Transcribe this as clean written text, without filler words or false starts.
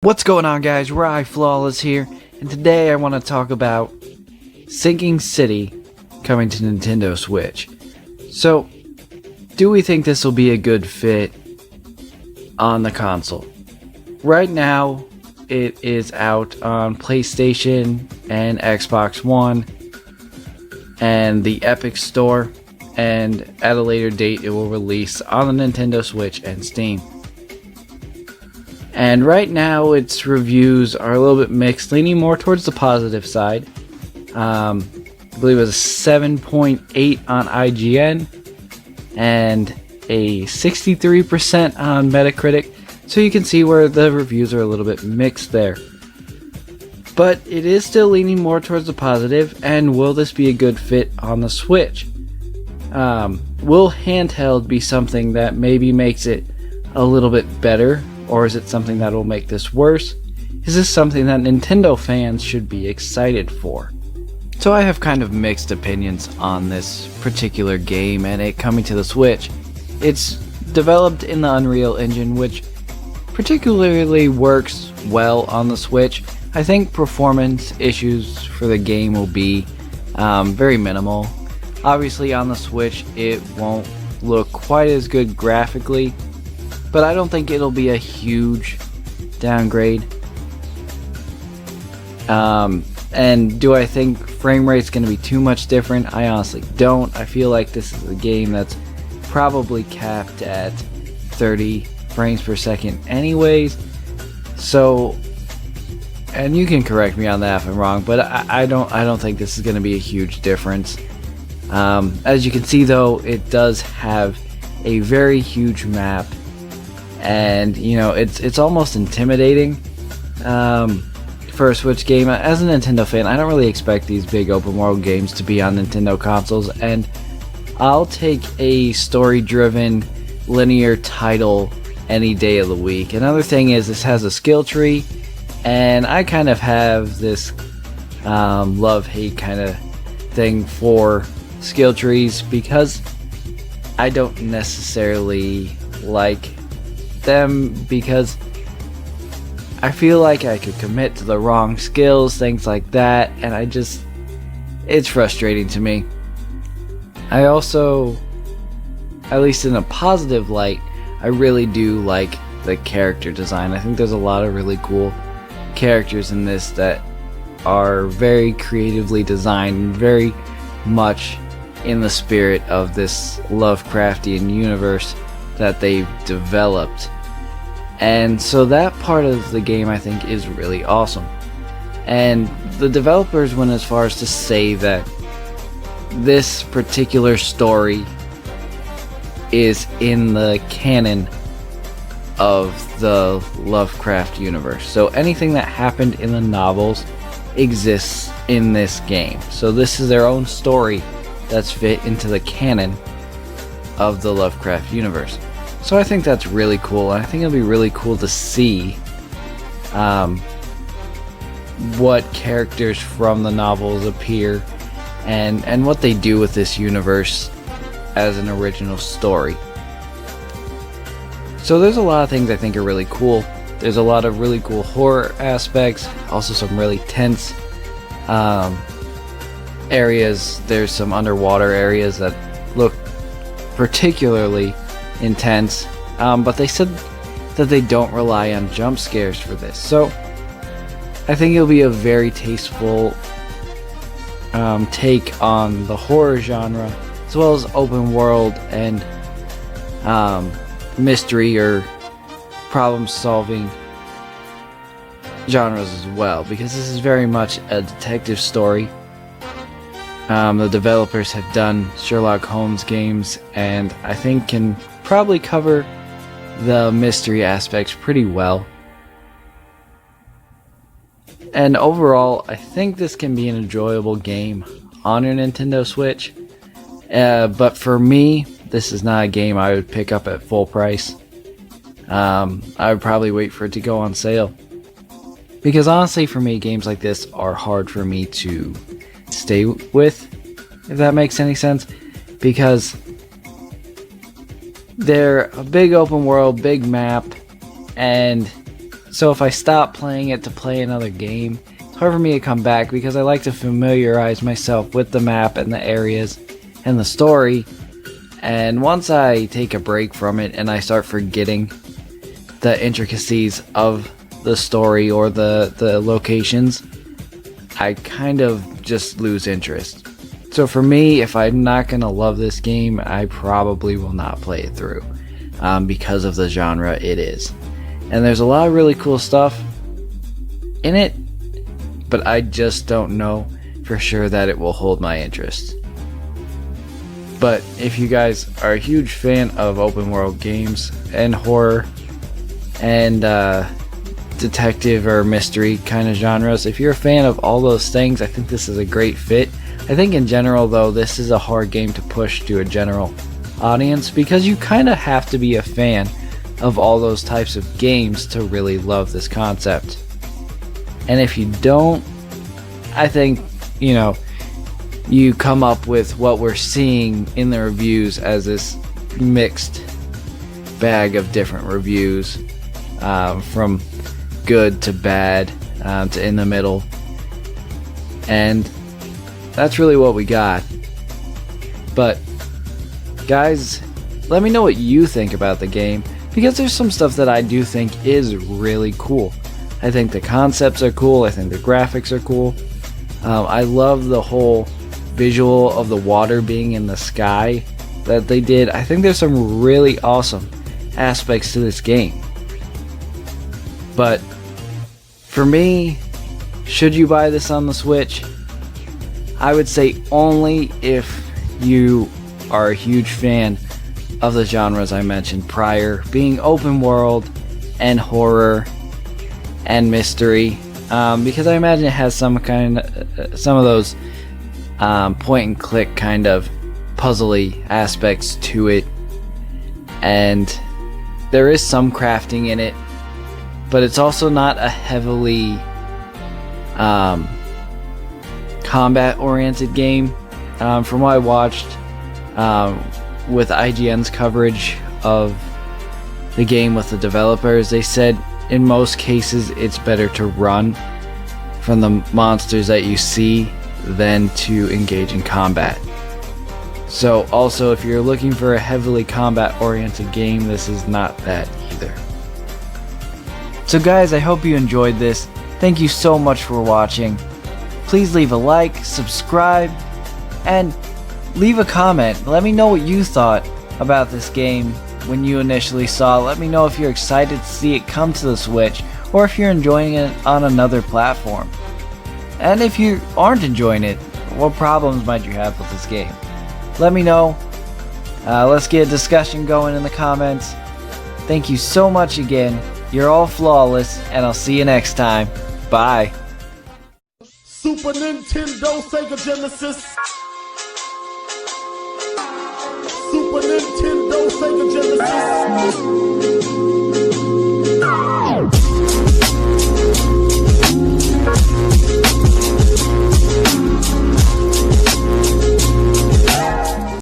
What's going on, guys? Flawless here, and today I want to talk about Sinking City coming to Nintendo Switch. So, do we think this will be a good fit on the console? Right now, it is out on PlayStation and Xbox One and the Epic Store, and at a later date it will release on the Nintendo Switch and Steam. And right now, its reviews are a little bit mixed, leaning more towards the positive side. I believe it was a 7.8 on IGN and a 63% on Metacritic. So you can see where the reviews are a little bit mixed there. But it is still leaning more towards the positive. And will this be a good fit on the Switch? Will handheld be something that maybe makes it a little bit better? Or is it something that will make this worse? Is this something that Nintendo fans should be excited for? So I have kind of mixed opinions on this particular game and it coming to the Switch. It's developed in the Unreal Engine, which particularly works well on the Switch. I think performance issues for the game will be very minimal. Obviously on the Switch it won't look quite as good graphically, but I don't think it'll be a huge downgrade. And do I think frame rate's going to be too much different? I honestly don't. I feel like this is a game that's probably capped at 30 frames per second anyways. So, and you can correct me on that if I'm wrong, but I don't think this is going to be a huge difference. As you can see though, it does have a very huge map. And you know, it's almost intimidating for a Switch game. As a Nintendo fan, I don't really expect these big open world games to be on Nintendo consoles, and I'll take a story-driven linear title any day of the week. Another thing is this has a skill tree, and I kind of have this love-hate kind of thing for skill trees because I don't necessarily like them, because I feel like I could commit to the wrong skills, things like that, and it's frustrating to me. I also, at least in a positive light, I really do like the character design. I think there's a lot of really cool characters in this that are very creatively designed, very much in the spirit of this Lovecraftian universe that they've developed. And so that part of the game I think is really awesome. And the developers went as far as to say that this particular story is in the canon of the Lovecraft universe. So anything that happened in the novels exists in this game. So this is their own story that's fit into the canon of the Lovecraft universe. So I think that's really cool, and I think it'll be really cool to see what characters from the novels appear and what they do with this universe as an original story. So there's a lot of things I think are really cool. There's a lot of really cool horror aspects, also some really tense areas. There's some underwater areas that look particularly intense, but they said that they don't rely on jump scares for this. So I think it'll be a very tasteful take on the horror genre, as well as open world and mystery or problem solving genres as well, because this is very much a detective story. The developers have done Sherlock Holmes games, and I think can probably cover the mystery aspects pretty well. And overall, I think this can be an enjoyable game on your Nintendo Switch. But for me, this is not a game I would pick up at full price. I would probably wait for it to go on sale. Because honestly, for me, games like this are hard for me to stay with, if that makes any sense. Because they're a big open world, big map, and So if I stop playing it to play another game, it's hard for me to come back because I like to familiarize myself with the map and the areas and the story. And once I take a break from it and I start forgetting the intricacies of the story or the locations, I kind of just lose interest. So for me, if I'm not going to love this game, I probably will not play it through because of the genre it is. And there's a lot of really cool stuff in it, but I just don't know for sure that it will hold my interest. But if you guys are a huge fan of open world games and horror and detective or mystery kind of genres, if you're a fan of all those things, I think this is a great fit. I think in general though, this is a hard game to push to a general audience because you kind of have to be a fan of all those types of games to really love this concept. And if you don't, I think, you know, you come up with what we're seeing in the reviews as this mixed bag of different reviews, from good to bad to in the middle, and that's really what we got. But guys, let me know what you think about the game, because there's some stuff that I do think is really cool. I think the concepts are cool, I think the graphics are cool. I love the whole visual of the water being in the sky that they did. I think there's some really awesome aspects to this game. But for me, should you buy this on the Switch? I would say only if you are a huge fan of the genres I mentioned prior, being open world and horror and mystery, because I imagine it has some of those point and click kind of puzzly aspects to it, and there is some crafting in it, but it's also not a heavily combat oriented game. From what I watched with IGN's coverage of the game with the developers, they said in most cases it's better to run from the monsters that you see than to engage in combat. So also, if you're looking for a heavily combat oriented game, this is not that either. So guys, I hope you enjoyed this. Thank you so much for watching. Please leave a like, subscribe, and leave a comment. Let me know what you thought about this game when you initially saw it. Let me know if you're excited to see it come to the Switch, or if you're enjoying it on another platform. And if you aren't enjoying it, what problems might you have with this game? Let me know. Let's get a discussion going in the comments. Thank you so much again. You're all flawless, and I'll see you next time. Bye. Super Nintendo, Sega Genesis. Super Nintendo, Sega Genesis.